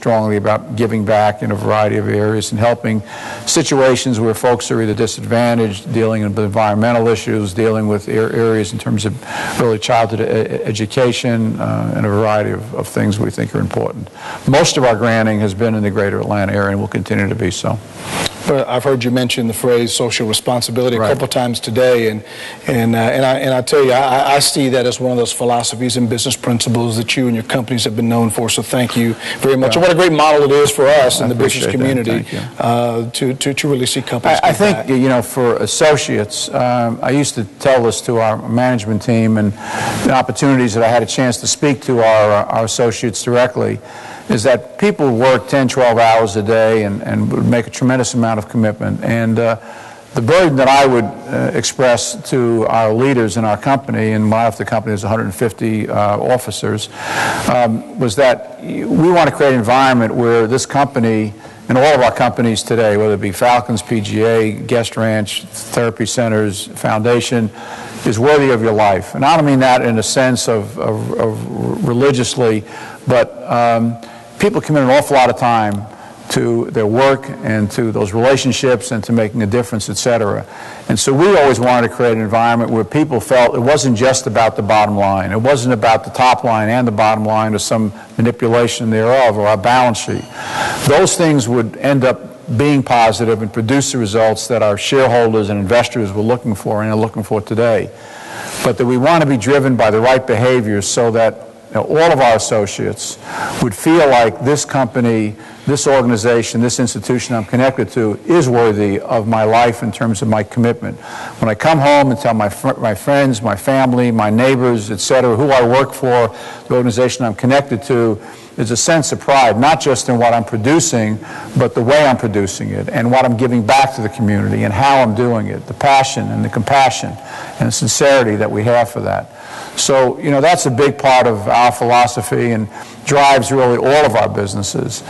strongly about giving back in a variety of areas and helping situations where folks are either disadvantaged, dealing with environmental issues, dealing with areas in terms of early childhood education, and a variety of things we think are important. Most of our granting has been in the greater Atlanta area and will continue to be so. Well, I've heard you mention the phrase social responsibility a couple times today, and I tell you, I see that as one of those philosophies and business principles that you and your companies have been known for. So thank you very much. And what a great model it is for us in the business community to really see companies. I think you know, for associates, I used to tell this to our management team, and the opportunities that I had a chance to speak to our associates directly, is that people work 10, 12 hours a day and would make a tremendous amount of commitment. And the burden that I would express to our leaders in our company, and my the company is 150 officers, was that we want to create an environment where this company and all of our companies today, whether it be Falcons, PGA, Guest Ranch, therapy centers, foundation, is worthy of your life. And I don't mean that in a sense of religiously, but people commit an awful lot of time to their work and to those relationships and to making a difference, etc. And so we always wanted to create an environment where people felt it wasn't just about the bottom line. It wasn't about the top line and the bottom line or some manipulation thereof or our balance sheet. Those things would end up being positive and produce the results that our shareholders and investors were looking for and are looking for today. But that we want to be driven by the right behaviors so that all of our associates would feel like this company, this organization, this institution I'm connected to is worthy of my life in terms of my commitment. When I come home and tell my friends, my family, my neighbors, etc., who I work for, the organization I'm connected to, there's a sense of pride, not just in what I'm producing, but the way I'm producing it and what I'm giving back to the community and how I'm doing it, the passion and the compassion and the sincerity that we have for that. So, you know, that's a big part of our philosophy and drives really all of our businesses,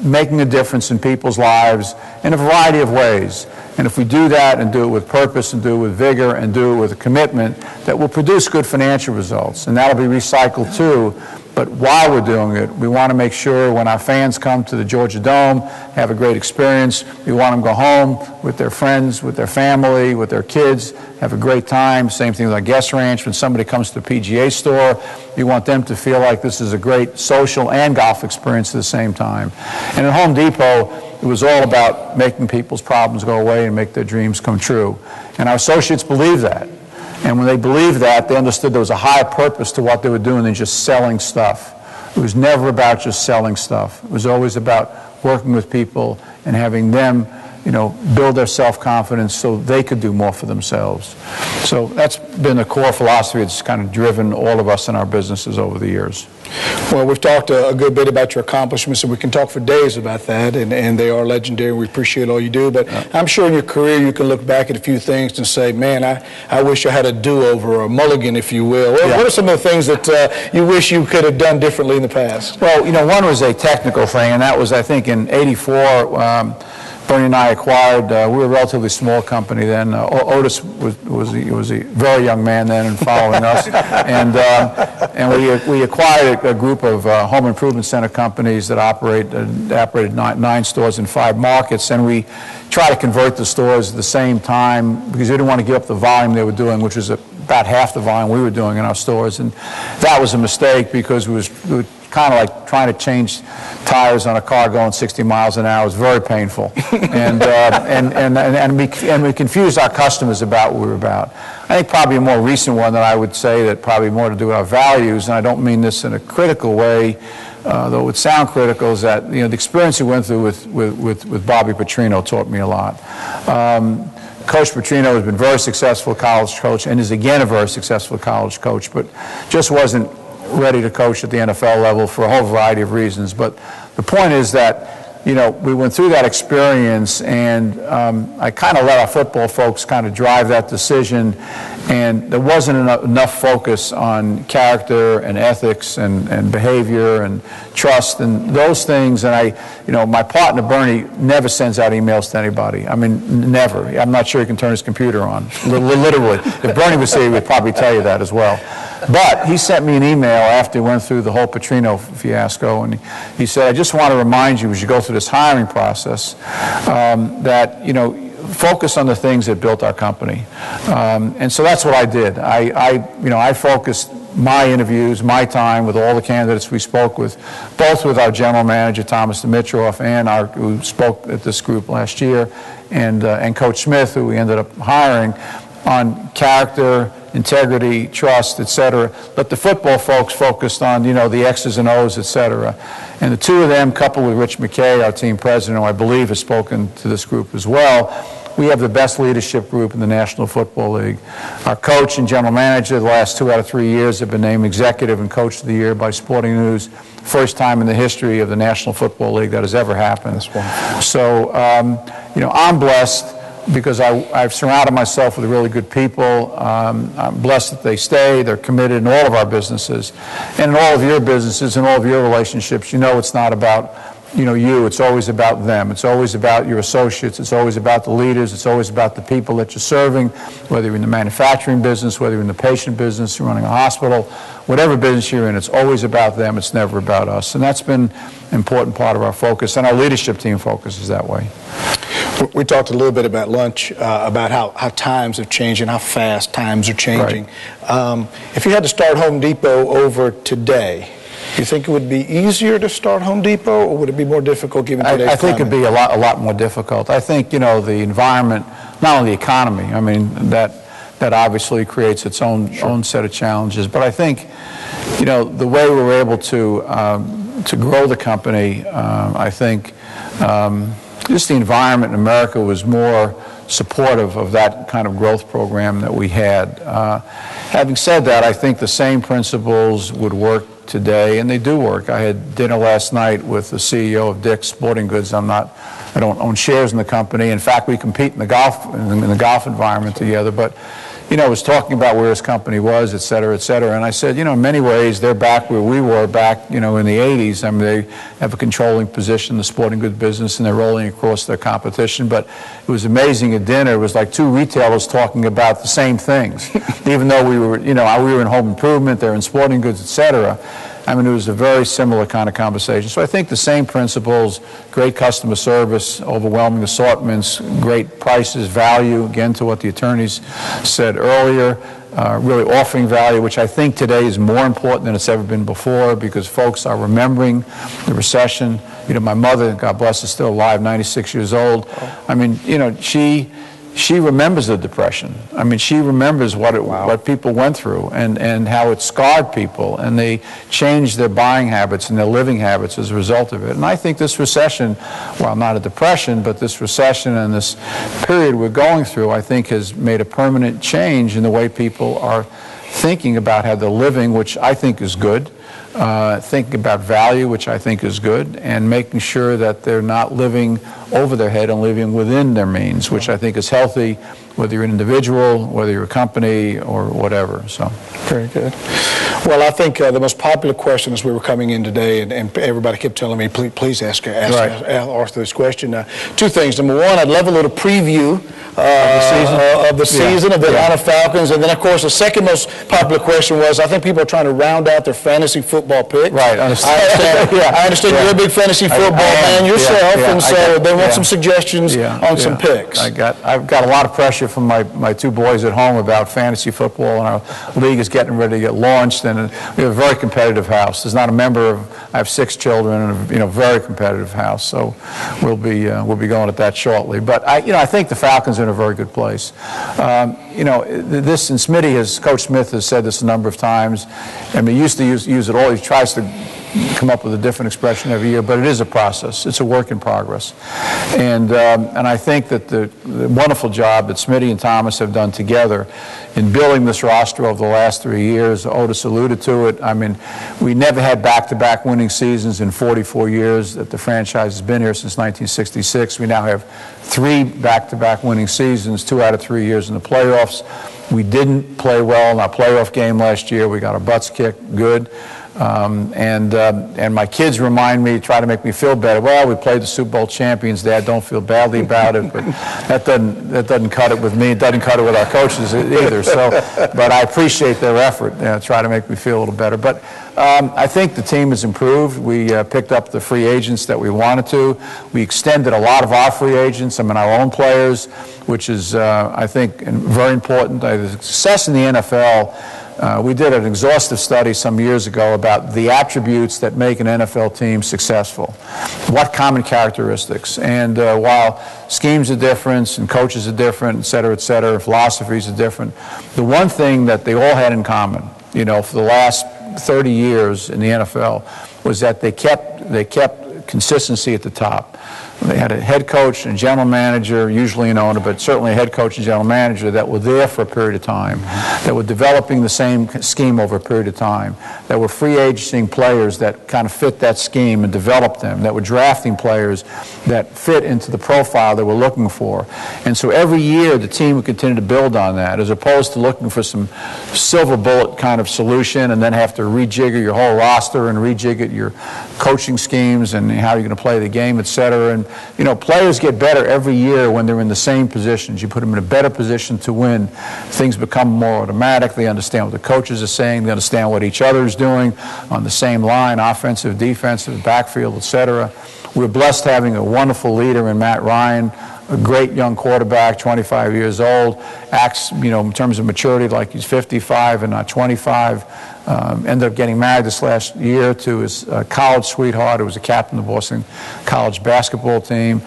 making a difference in people's lives in a variety of ways. And if we do that and do it with purpose and do it with vigor and do it with a commitment, that will produce good financial results. And that'll be recycled too. But while we're doing it, we want to make sure when our fans come to the Georgia Dome, have a great experience, we want them to go home with their friends, with their family, with their kids, have a great time. Same thing with our Guest Ranch. When somebody comes to the PGA store, we want them to feel like this is a great social and golf experience at the same time. And at Home Depot, it was all about making people's problems go away and make their dreams come true. And our associates believe that. And when they believed that, they understood there was a higher purpose to what they were doing than just selling stuff. It was never about just selling stuff. It was always about working with people and having them, you know, build their self-confidence so they could do more for themselves. So that's been a core philosophy that's kind of driven all of us in our businesses over the years. Well, we've talked a good bit about your accomplishments, and we can talk for days about that, and they are legendary. We appreciate all you do, but I'm sure in your career you can look back at a few things and say, man, I wish I had a do-over or a mulligan, if you will. What are some of the things that you wish you could have done differently in the past? Well, you know, one was a technical thing, and that was, I think, in '84, Bernie and I acquired, we were a relatively small company then. Otis was a very young man then and following us. And we acquired a group of home improvement center companies that operated 9 stores in 5 markets. And we tried to convert the stores at the same time because we didn't want to give up the volume they were doing, which was about half the volume we were doing in our stores. And that was a mistake because we were kind of like trying to change tires on a car going 60 miles an hour. It was very painful. And we confused our customers about what we were about. I think probably a more recent one that I would say that probably more to do with our values, and I don't mean this in a critical way, though it would sound critical, is that, you know, the experience we went through with Bobby Petrino taught me a lot. Coach Petrino has been a very successful college coach and is again a very successful college coach, but just wasn't ready to coach at the NFL level for a whole variety of reasons. But the point is that, you know, we went through that experience, and I kind of let our football folks kind of drive that decision, and there wasn't enough focus on character and ethics and behavior and trust and those things. And my partner Bernie never sends out emails to anybody. I mean, never. I'm not sure he can turn his computer on, literally. If Bernie was here, he would probably tell you that as well. But he sent me an email after he went through the whole Petrino fiasco, and he said, I just want to remind you as you go through this hiring process that, you know, focus on the things that built our company. And so that's what I did. I focused my interviews, my time with all the candidates we spoke with, both with our general manager, Thomas Dimitroff, and who spoke at this group last year, and Coach Smith, who we ended up hiring, on character, integrity, trust, etc. But the football folks focused on, you know, the X's and O's, etc. And the two of them, coupled with Rich McKay, our team president, who I believe has spoken to this group as well, we have the best leadership group in the National Football League. Our coach and general manager the last 2 out of 3 years have been named Executive and Coach of the Year by Sporting News. First time in the history of the National Football League that has ever happened. That's wonderful. So, you know, I'm blessed because I've surrounded myself with really good people. I'm blessed that they stay. They're committed in all of our businesses. And in all of your businesses and all of your relationships, you know it's not about, you know, you. It's always about them. It's always about your associates. It's always about the leaders. It's always about the people that you're serving, whether you're in the manufacturing business, whether you're in the patient business, you're running a hospital, whatever business you're in, it's always about them. It's never about us. And that's been an important part of our focus, and our leadership team focuses that way. We talked a little bit about lunch, about how times have changed and how fast times are changing. Right. If you had to start Home Depot over today, do you think it would be easier to start Home Depot, or would it be more difficult given today's climate? I think it'd be a lot more difficult. I think, you know, the environment, not only the economy, I mean, that obviously creates its own set of challenges. But I think, you know, the way we were able to grow the company, I think just the environment in America was more supportive of that kind of growth program that we had. Having said that, I think the same principles would work today, and they do work. I had dinner last night with the CEO of Dick's Sporting Goods. I don't own shares in the company. In fact, we compete in the golf environment together. But, you know, was talking about where his company was, et cetera, et cetera. And I said, you know, in many ways, they're back where we were back, you know, in the 80s. I mean, they have a controlling position in the sporting goods business, and they're rolling across their competition. But it was amazing at dinner. It was like two retailers talking about the same things, even though we were, you know, we were in home improvement, they're in sporting goods, et cetera. I mean, it was a very similar kind of conversation. So I think the same principles, great customer service, overwhelming assortments, great prices, value, again, to what the attorneys said earlier, really offering value, which I think today is more important than it's ever been before, because folks are remembering the recession. You know, my mother, God bless her, is still alive, 96 years old. I mean, you know, she remembers the Depression. I mean, she remembers what people went through and how it scarred people, and they changed their buying habits and their living habits as a result of it. And I think this recession, well, not a depression, but this recession and this period we're going through, I think has made a permanent change in the way people are thinking about how they're living, which I think is good. Thinking about value, which I think is good, and making sure that they're not living over their head and living within their means, which I think is healthy, whether you're an individual, whether you're a company, or whatever. So, very good. Well, I think the most popular question as we were coming in today, and everybody kept telling me, please ask Arthur this question. Two things. Number one, I'd love a little preview of the season of the Atlanta Falcons. And then, of course, the second most popular question was, I think people are trying to round out their fantasy football picks. Right. I understand you're a big fantasy football man yourself, and so they want some suggestions on some picks. I've got a lot of pressure from my two boys at home about fantasy football, and our league is getting ready to get launched, and we have a very competitive house. There's not a member of, I have 6 children, and a very competitive house, so we'll be going at that shortly. But I think the Falcons are in a very good place. This, and Coach Smith has said this a number of times, and he used to use it all. He tries to come up with a different expression every year, but it is a process. It's a work in progress. And I think that the wonderful job that Smitty and Thomas have done together in building this roster over the last 3 years, Otis alluded to it. I mean, we never had back-to-back winning seasons in 44 years that the franchise has been here since 1966. We now have 3 back-to-back winning seasons, 2 out of 3 years in the playoffs. We didn't play well in our playoff game last year. We got our butts kicked good. And my kids remind me, try to make me feel better. Well, we played the Super Bowl champions, Dad. Don't feel badly about it. But that doesn't cut it with me. It doesn't cut it with our coaches either. So, but I appreciate their effort. Try to make me feel a little better. But I think the team has improved. We picked up the free agents that we wanted to. We extended a lot of our free agents, our own players, which is, I think, very important. The success in the NFL, we did an exhaustive study some years ago about the attributes that make an NFL team successful. What common characteristics? And while schemes are different and coaches are different, et cetera, philosophies are different, the one thing that they all had in common, for the last 30 years in the NFL, was that they kept consistency at the top. They had a head coach and general manager, usually an owner, but certainly a head coach and general manager that were there for a period of time, that were developing the same scheme over a period of time, that were free agenting players that kind of fit that scheme and developed them, that were drafting players that fit into the profile they were looking for. And so every year the team would continue to build on that, as opposed to looking for some silver bullet kind of solution and then have to rejigger your whole roster and rejigger your coaching schemes and how you're going to play the game, et cetera. And players get better every year when they're in the same positions. You put them in a better position to win. Things become more automatic. They understand what the coaches are saying. They understand what each other is doing on the same line, offensive, defensive, backfield, et cetera. We're blessed having a wonderful leader in Matt Ryan, a great young quarterback, 25 years old, acts, in terms of maturity like he's 55 and not 25. Ended up getting married this last year to his college sweetheart, who was a captain of the Boston College basketball team.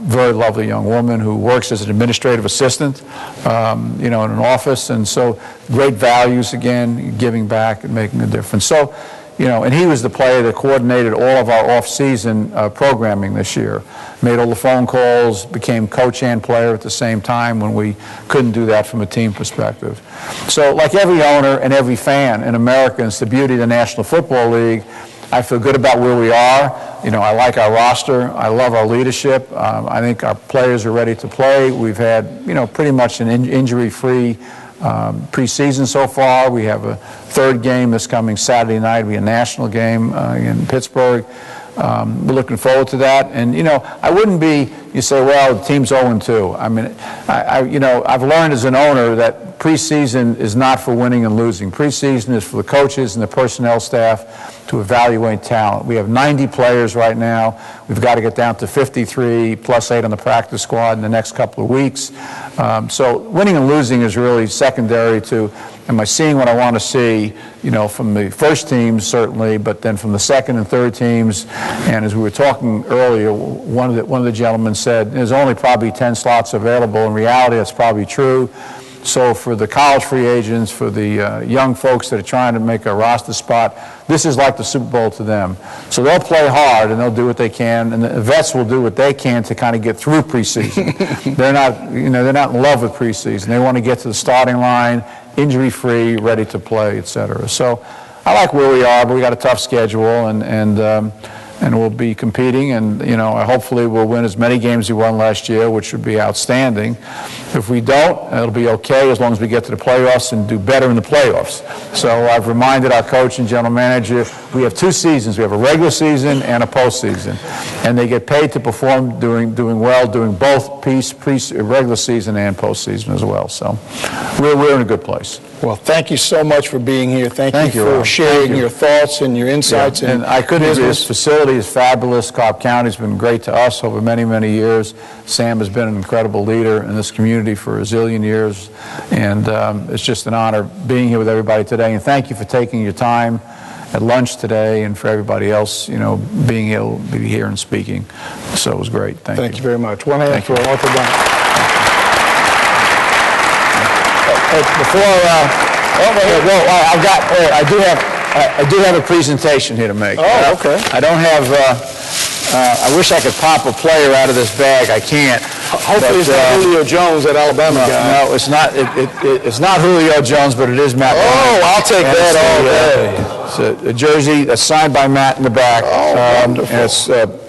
Very lovely young woman who works as an administrative assistant, in an office. And so great values, again, giving back and making a difference. So, and he was the player that coordinated all of our off-season programming this year. Made all the phone calls, became coach and player at the same time when we couldn't do that from a team perspective. So like every owner and every fan in America, it's the beauty of the National Football League. I feel good about where we are. I like our roster. I love our leadership. I think our players are ready to play. We've had, pretty much an injury-free preseason so far. We have a third game this coming Saturday night. It'll be a national game in Pittsburgh. We're looking forward to that. And, I wouldn't be, you say, well, the team's 0-2. I've learned as an owner that preseason is not for winning and losing. Preseason is for the coaches and the personnel staff to evaluate talent. We have 90 players right now. We've got to get down to 53 plus 8 on the practice squad in the next couple of weeks. So winning and losing is really secondary to, am I seeing what I want to see, from the first teams certainly, but then from the second and third teams. And as we were talking earlier, one of the gentlemen said there's only probably 10 slots available. In reality, that's probably true. So for the college free agents, for the young folks that are trying to make a roster spot, this is like the Super Bowl to them. So they'll play hard and they'll do what they can, and the vets will do what they can to kind of get through preseason. They're not in love with preseason. They want to get to the starting line, injury-free, ready to play, et cetera. So I like where we are, but we got a tough schedule, and we'll be competing, and hopefully we'll win as many games as we won last year, which would be outstanding. If we don't, it'll be okay as long as we get to the playoffs and do better in the playoffs. So I've reminded our coach and general manager, we have 2 seasons. We have a regular season and a postseason, and they get paid to perform doing well, doing both regular season and postseason as well. So we're in a good place. Well, thank you so much for being here. Thank you for sharing your thoughts and your insights. Yeah. And I couldn't agree. This facility is fabulous. Cobb County's been great to us over many, many years. Sam has been an incredible leader in this community for a zillion years. And it's just an honor being here with everybody today. And thank you for taking your time at lunch today, and for everybody else, being able to be here and speaking. So it was great. Thank you very much. One hand for Arthur Blunt. I do have a presentation here to make. Oh, okay. I don't have. I wish I could pop a player out of this bag. I can't. Hopefully, it's not Julio Jones, that Alabama guy. No, it's not. It's not Julio Jones, but it is Matt. Oh, I'll take that all day. It's a jersey that's signed by Matt in the back. Oh, wonderful. And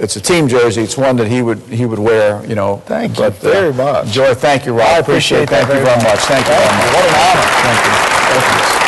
it's a team jersey. It's one that he would wear. Thank you very much. Joy, thank you, Rob. I appreciate that. Thank you very much. Thank you very much. What an honor. Thank you.